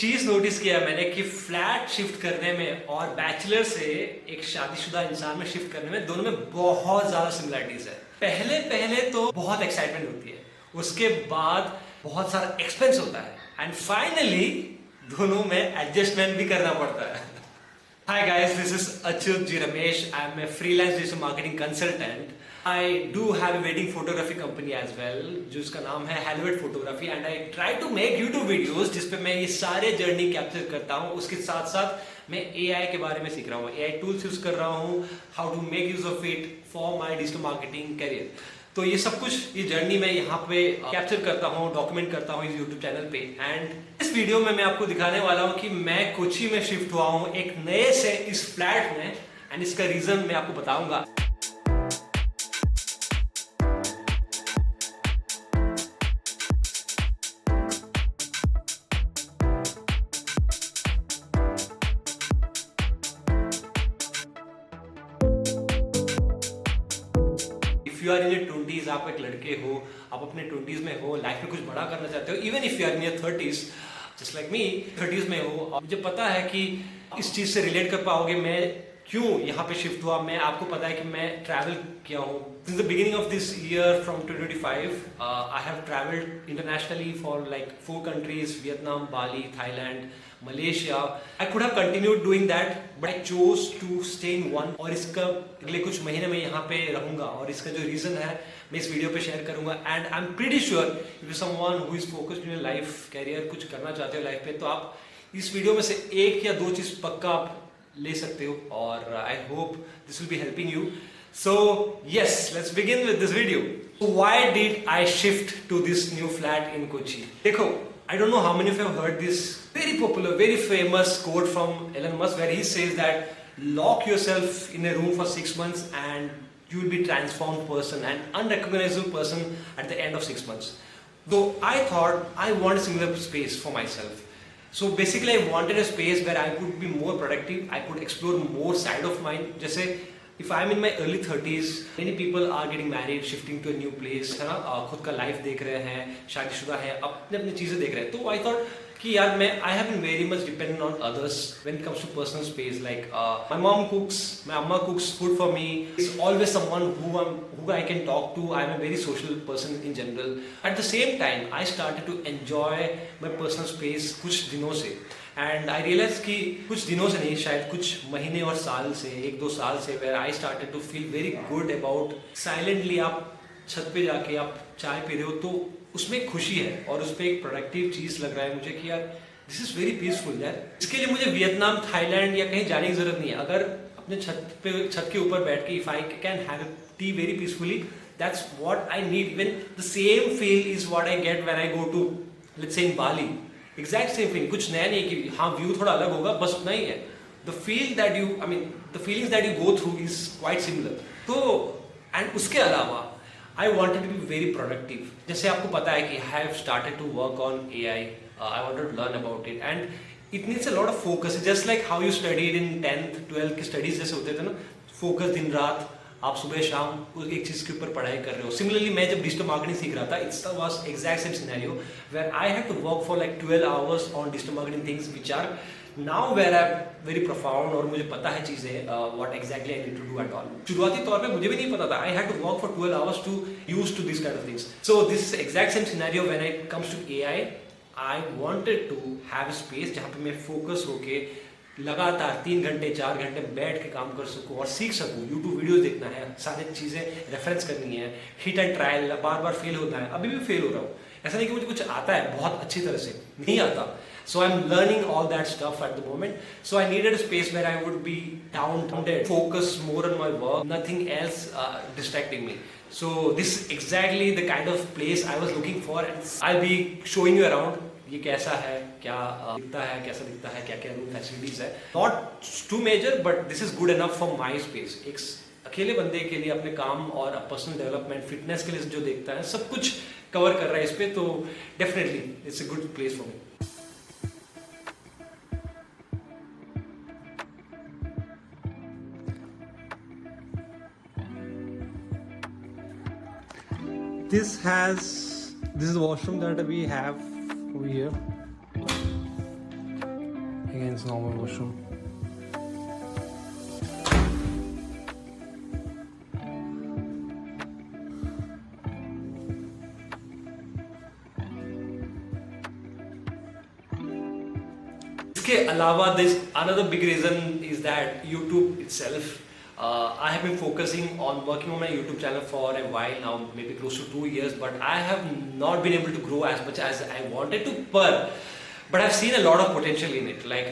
चीज नोटिस किया मैंने कि फ्लैट शिफ्ट करने में और बैचलर से एक शादीशुदा इंसान में शिफ्ट करने में दोनों में बहुत ज्यादा सिमिलरिटीज है। पहले पहले तो बहुत एक्साइटमेंट होती है, उसके बाद बहुत सारा एक्सपेंस होता है एंड फाइनली दोनों में एडजस्टमेंट भी करना पड़ता है। Hi guys, this is Achyut G Ramesh. I'm a freelance digital marketing consultant. I do have a wedding photography company as well, जिसका नाम है Helvet Photography, and I try to make YouTube videos जिसपे मैं ये सारे journey capture करता हूँ। उसके साथ साथ मैं AI के बारे में सीख रहा हूँ, AI टूल्स यूज कर रहा हूँ, how to make use of it for my digital marketing career. तो ये सब कुछ ये जर्नी मैं यहाँ पे कैप्चर करता हूँ, डॉक्यूमेंट करता हूँ इस यूट्यूब चैनल पे। एंड इस वीडियो में मैं आपको दिखाने वाला हूँ कि मैं कोची में शिफ्ट हुआ हूँ एक नए से इस फ्लैट में, एंड इसका रीजन मैं आपको बताऊंगा। If you are in your 20s, आप एक लड़के हो, आप अपने 20s में हो, लाइफ में कुछ बड़ा करना चाहते हो, even if you are in your 30s just like me 30s में हो, और मुझे पता है कि इस चीज से रिलेट कर पाओगे मैं क्यों यहाँ पे शिफ्ट हुआ। मैं आपको पता है कि मैं ट्रैवल किया हूँ since the beginning of this year from 2025। I have travelled internationally for like 4 countries, Vietnam, Bali, Thailand, Malaysia. I could have continued doing that but I chose to stay in one, और इसका अगले कुछ महीने में यहाँ पे रहूंगा, और इसका जो रीजन है मैं इस वीडियो पे शेयर करूंगा। And I am pretty sure if you someone who is focused in life career, कुछ करना चाहते हो लाइफ पे, तो आप इस वीडियो में से 1 या 2 चीज पक्का आप ले सकते हो, और I hope this will be helping you. So yes, let's begin with this video. Why did I shift to this new flat in Kochi? देखो, I don't know how many of you have heard this very popular, very famous quote from Elon Musk where he says that lock yourself in a room for 6 months and you will be transformed person and unrecognizable person at the end of 6 months. Though I thought I want a similar space for myself. So basically I wanted a space where I could be more productive, I could explore more side of mine. जैसे if I'm in my early 30s, many people are getting married, shifting to a new place, है ना, खुद का life देख रहे हैं, शादीशुदा है, अपने अपनी चीजें देख रहे हैं। तो I thought कि यार मैं I have been very much dependent on others when it comes to personal space. Like my mom cooks, my amma cooks food for me. It's always someone who I can talk to. I'm a very social person in general. At the same time, I started to enjoy my personal space कुछ दिनों से। And I realise कि कुछ दिनों से नहीं, शायद कुछ महीने और साल से, 1-2 साल से, where I started to feel very good about silently आप छत पे जाके आप चाय पी रहे हो तो उसमें खुशी है, और उस पर एक प्रोडक्टिव चीज लग रहा है मुझे कि यार दिस इज वेरी पीसफुल यार। इसके लिए मुझे वियतनाम, थाईलैंड या कहीं जाने की जरूरत नहीं है। अगर अपने छत के ऊपर बैठ के if I can have tea very peacefully, that's what I need. Even the same feel is what I get when I go to let's say in Bali. Exact same feeling, कुछ नया नहीं कि हाँ व्यू थोड़ा अलग होगा, बस उतना ही है। The feel that you I mean the feelings that you go through is quite similar. तो एंड उसके अलावा I wanted to be very productive. जैसे आपको पता है कि I have started to work on AI, I wanted to learn about it and it needs a lot of focus, just like how you studied in 10th 12th की studies जैसे होते थे ना, फोकस दिन रात, आप सुबह शाम एक चीज के ऊपर पढ़ाई कर रहे हो। सिमिलरली मैं जब डिजिटल मार्केटिंग सीख रहा था, it's was exact same scenario where I had to work for like 12 hours on digital marketing things which are now where I am very profound, और मुझे पता है चीजें what exactly I need to do at all. शुरुआती तौर पे मुझे भी नहीं पता था, I had to work for 12 hours to use to this kind of things. So this exact same scenario when it comes to AI, I wanted to have a space जहां पे मैं फोकस होके लगातार 3 घंटे 4 घंटे बैठ के काम कर सकूं और सीख सकूं। यूट्यूब वीडियोस देखना है, सारी चीजें रेफरेंस करनी है, hit and trial, bar bar fail होता है, अभी भी फेल हो रहा हूँ। ऐसा नहीं कि मुझे कुछ आता है बहुत अच्छी तरह से, नहीं आता। So I am learning all that stuff at the moment. So I needed a space where I would be down, focus more on my work, nothing else distracting me. So this is exactly the kind of place I was looking for, and I'll be showing you around ये कैसा है, क्या दिखता है, कैसा दिखता है, क्या क्या रूम फैसिलिटीज है। Not too major but this is good enough for my space. एक अकेले बंदे के लिए अपने काम और पर्सनल डेवलपमेंट, फिटनेस के लिए जो देखता है, सब कुछ कवर कर रहा है इस पे, तो definitely it's a good place for me. This is the washroom that we have over here. against normal washroom. इसके अलावा this another big reason is that YouTube itself. I have been focusing on working on my YouTube channel for a while now, maybe close to 2 years, but I have not been able to grow as much as I wanted to. But I've seen a lot of potential in it. Like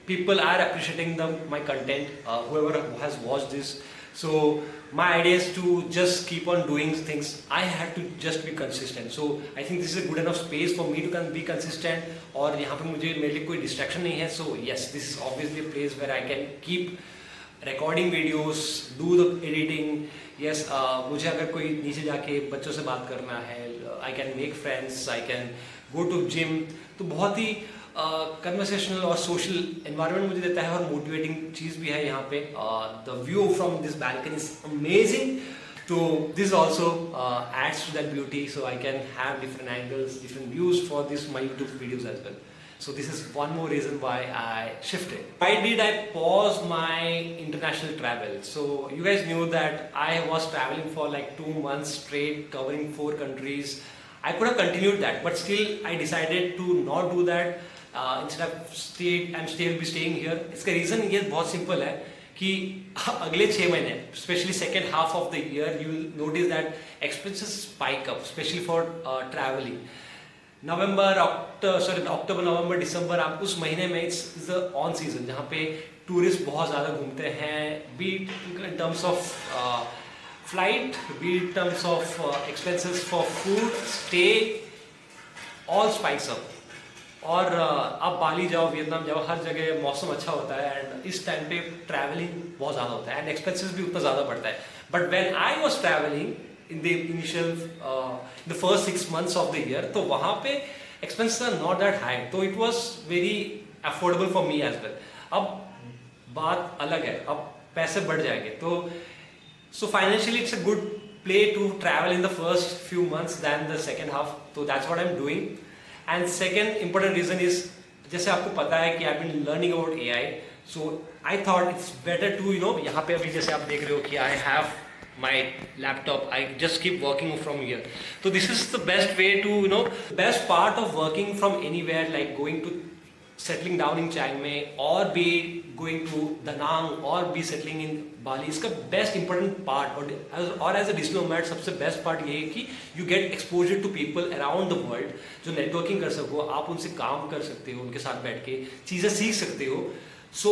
people are appreciating my content. Whoever has watched this. So my idea is to just keep on doing things. I have to just be consistent. So I think this is a good enough space for me to be consistent. और यहाँ पे मुझे मेरे लिए कोई distraction नहीं है. So yes, this is obviously a place where I can keep recording videos, do the editing. Yes, मुझे अगर कोई नीचे जाके बच्चों से बात करना है, I can make friends, I can go to gym. तो बहुत ही कन्वर्सेशनल और सोशल एनवायरनमेंट मुझे देता है और मोटिवेटिंग चीज़ भी है यहाँ पे. The view from this balcony is amazing. तो this also adds to that beauty. So I can have different angles, different views for this my YouTube videos as well. So this is one more reason why I shifted. Why did I pause my international travel? So you guys knew that I was traveling for like 2 months straight, covering 4 countries. I could have continued that, but still I decided to not do that. Instead I'm still be staying here. इसका reason ये बहुत simple है कि अगले 6 महीने, especially second half of the year, you will notice that expenses spike up, especially for traveling. अक्टूबर नवंबर दिसंबर, आप उस महीने में इट्स द ऑन सीजन जहाँ पे टूरिस्ट बहुत ज़्यादा घूमते हैं. Be in terms of flight, be in terms of expenses for food, stay, all spikes up. और आप बाली जाओ, वियतनाम जाओ, हर जगह मौसम अच्छा होता है एंड इस टाइम पे ट्रैवलिंग बहुत ज़्यादा होता है एंड एक्सपेंसेस भी उतना ज़्यादा बढ़ता है. But when I was travelling in the initial the first 6 months of the year, तो वहाँ पे expenses are not that high, तो it was very affordable for me as well. अब बात अलग है, अब पैसे बढ़ जाएंगे. तो so financially it's a good play to travel in the first few months than the second half. So that's what I'm doing. And second important reason is, जैसे आपको पता है कि I've been learning about AI, so I thought it's better to यहाँ पे अभी जैसे आप देख रहे हो कि I have my laptop, I just keep working from here. So this is the best way to best part of working from anywhere, like going to settling down in Chiang Mai or be going to Da Nang or be settling in Bali. इसका best important part और as a digital nomad सबसे best part ये है कि you get exposure to people around the world, जो networking कर सको, आप उनसे काम कर सकते हो, उनके साथ बैठ के चीज़ें सीख सकते हो. So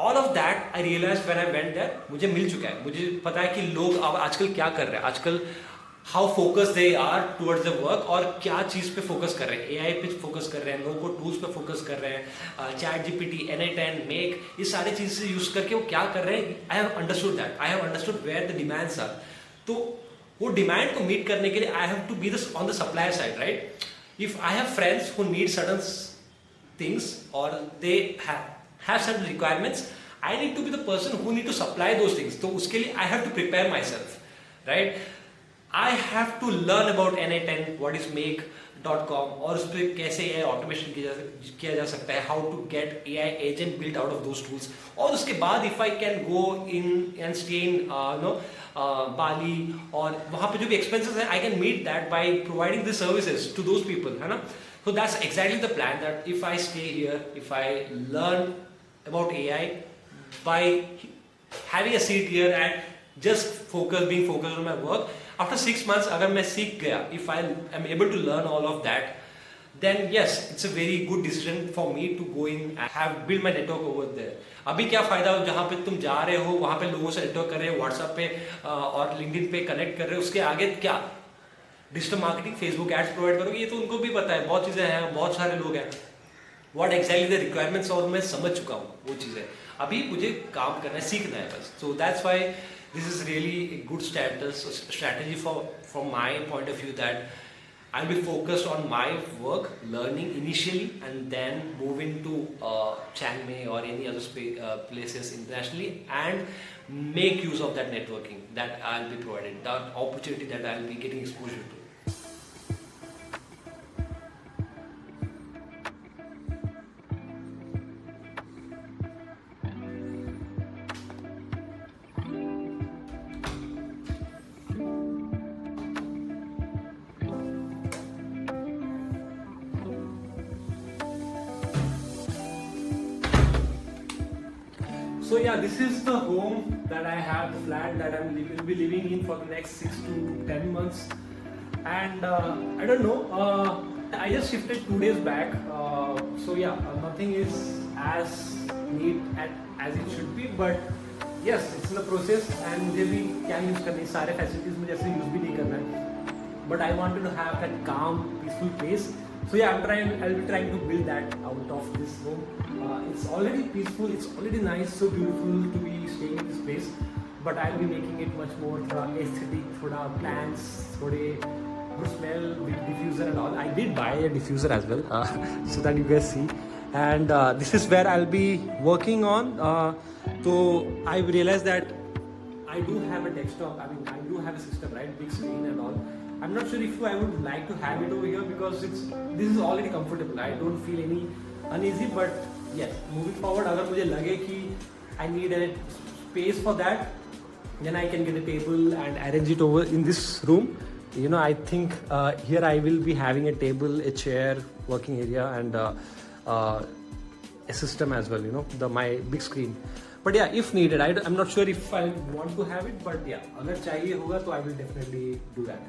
all of that I realized when I went there, मुझे मिल चुका है. मुझे पता है कि लोग अब आजकल क्या कर रहे हैं, आजकल how focused they are towards the work और क्या चीज़ पे फोकस कर रहे हैं. AI पे फोकस कर रहे हैं, नो कोड टूल्स पे फोकस कर रहे हैं, ChatGPT, n8n, Make, ये सारे चीज़ से यूज़ करके वो क्या कर रहे हैं. I have understood that. I have understood where the demands are. तो वो डिमांड को मीट करने के लिए I have to be on the supplier side, right? If I have friends who need certain things or they have certain requirements, I need to be the person who need to supply those things. तो उसके लिए I have to prepare myself, right? I have to learn about n8n, what is make.com, और उस पर कैसे AI automation किया जा सकता है, how to get AI agent built out of those tools. और उसके बाद if I can go in and stay in Bali और वहाँ पे जो भी expenses हैं, I can meet that by providing the services to those people, है ना? So that's exactly the plan, that if I stay here, if I learn about AI by having a seat here and just being focused on my work, after 6 months अगर मैं सीख गया, if I am able to learn all of that, then yes, it's a very good decision for me to go in and build my network over there. अभी क्या फ़ायदा हो, जहाँ पे तुम जा रहे हो वहाँ पे लोगों से नेटवर्क कर रहे हो, व्हाट्सएप पे और लिंक्डइन पे कनेक्ट कर रहे हो, उसके आगे क्या digital marketing, Facebook ads provide करोगे, ये तो उनको भी पता है, बहुत चीज़ें हैं, बहुत सारे लोग हैं. व्हाट एक्जैक्टली द रिक्वायरमेंट्स और मैं समझ चुका हूँ वो चीज़ें. अभी मुझे काम करना है, सीखना है बस. So that's why this is really a good strategy from my point of view, that I'll be focused on my work, learning initially, and then move into Chiang Mai or any other places internationally, and make use of that networking that I'll be provided, that opportunity that I'll be getting exposure to. So yeah, this is the home that I have, the flat that will be living in for the next 6 to 10 months. And I don't know, I just shifted 2 days back. So yeah, nothing is as neat as it should be, but yes, it's in the process and मुझे भी क्या use करनी है, सारे facilities मुझे ऐसे use भी नहीं करना है. But I wanted to have that calm, peaceful place. So yeah, I'll be trying to build that out of this home. It's already peaceful, it's already nice, so beautiful to be staying in this place. But I'll be making it much more aesthetic, thoda plants, thode good smell with diffuser and all. I did buy a diffuser as well, so that you guys see. And this is where I'll be working on. So I realized that I do have a desktop. I mean, I do have a system, right? Big screen and all. I'm not sure if I would like to have it over here because this is already comfortable. I don't feel any uneasy. But yes, moving forward, अगर मुझे लगे कि I need a space for that, then I can get a table and arrange it over in this room. You know, I think here I will be having a table, a chair, working area, and a system as well. You know, my big screen. But yeah, if needed, I'm not sure if I want to have it. But yeah, अगर चाहिए होगा तो I will definitely do that.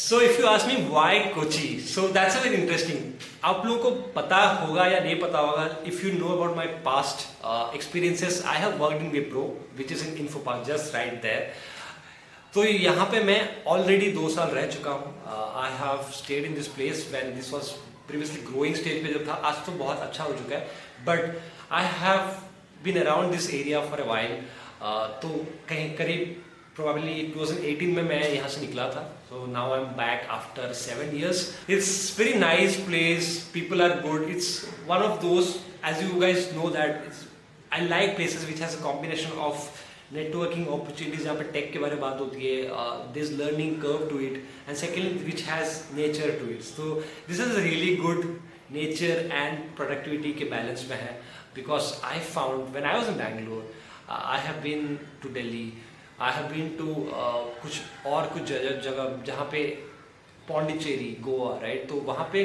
So if you ask me why Kochi, so that's a very interesting. आप लोगों को पता होगा या नहीं पता होगा, if you know about my past experiences, I have worked in Wipro, which is in Infopark, just right there. तो यहाँ पे मैं already 2 साल रह चुका हूँ. I have stayed in this place when this was previously growing stage पे जब था, आज तो बहुत अच्छा हो चुका है. But I have been around this area for a while. तो कहीं करीब probably 2018 में मैं यहाँ से निकला था. So now I'm back after 7 years. It's very nice place. People are good. It's one of those, as you guys know that I like places which has a combination of networking opportunities जहाँ पे tech के बारे में बात होती है. There's learning curve to it, and second which has nature to it. So this is a really good nature and productivity के balance में है. Because I found when I was in Bangalore, I have been to Delhi. I have been to कुछ जगह जहाँ पे Pondicherry, Goa, right. तो वहाँ पे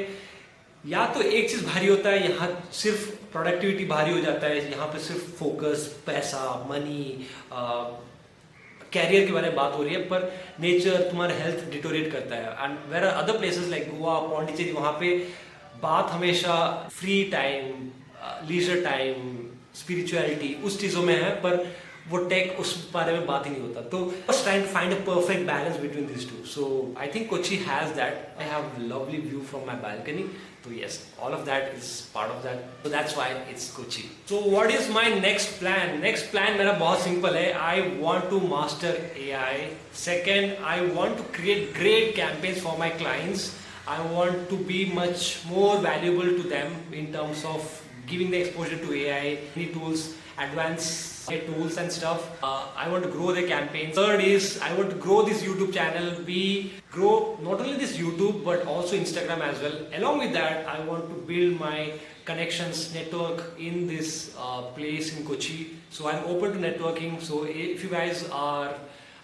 या तो एक चीज़ भारी होता है, यहाँ सिर्फ प्रोडक्टिविटी भारी हो जाता है. यहाँ पे सिर्फ फोकस, पैसा, मनी, कैरियर के बारे में बात हो रही है, पर नेचर तुम्हारा हेल्थ डिटोरेट करता है. And where are other places like Goa, Pondicherry, वहाँ पे बात हमेशा free time, leisure time, spirituality उस चीज़ों में है, पर वो टेक उस बारे में बात ही नहीं होता. तो just trying to find a perfect balance between these two. So I think Kochi has that. I have lovely view from my balcony. So yes, all of that is part of that. So that's why it's Kochi. So what is my next plan? Next plan मेरा बहुत simple है. I want to master AI. Second, I want to create great campaigns for my clients. I want to be much more valuable to them in terms of giving the exposure to AI, any tools, advanced tools and stuff. I want to grow the campaign. Third is I want to grow this YouTube channel. Grow not only this YouTube but also Instagram as well. Along with that, I want to build my connections network in this place in Kochi. So I'm open to networking. So if you guys are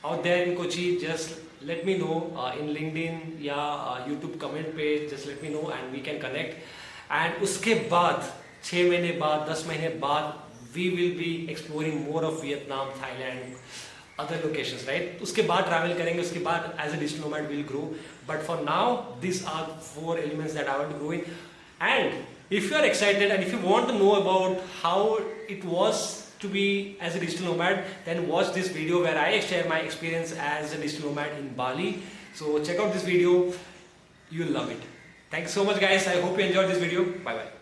out there in Kochi, just let me know in LinkedIn या YouTube comment पे. Just let me know and we can connect. And उसके बाद 6 महीने बाद, 10 महीने बाद, we will be exploring more of Vietnam, Thailand, other locations, right? उसके बाद travel करेंगे, उसके बाद as a digital nomad we'll grow. But for now, these are 4 elements that I want to grow in. And if you are excited and if you want to know about how it was to be as a digital nomad, then watch this video where I share my experience as a digital nomad in Bali. So check out this video, you'll love it. Thanks so much guys, I hope you enjoyed this video. Bye bye.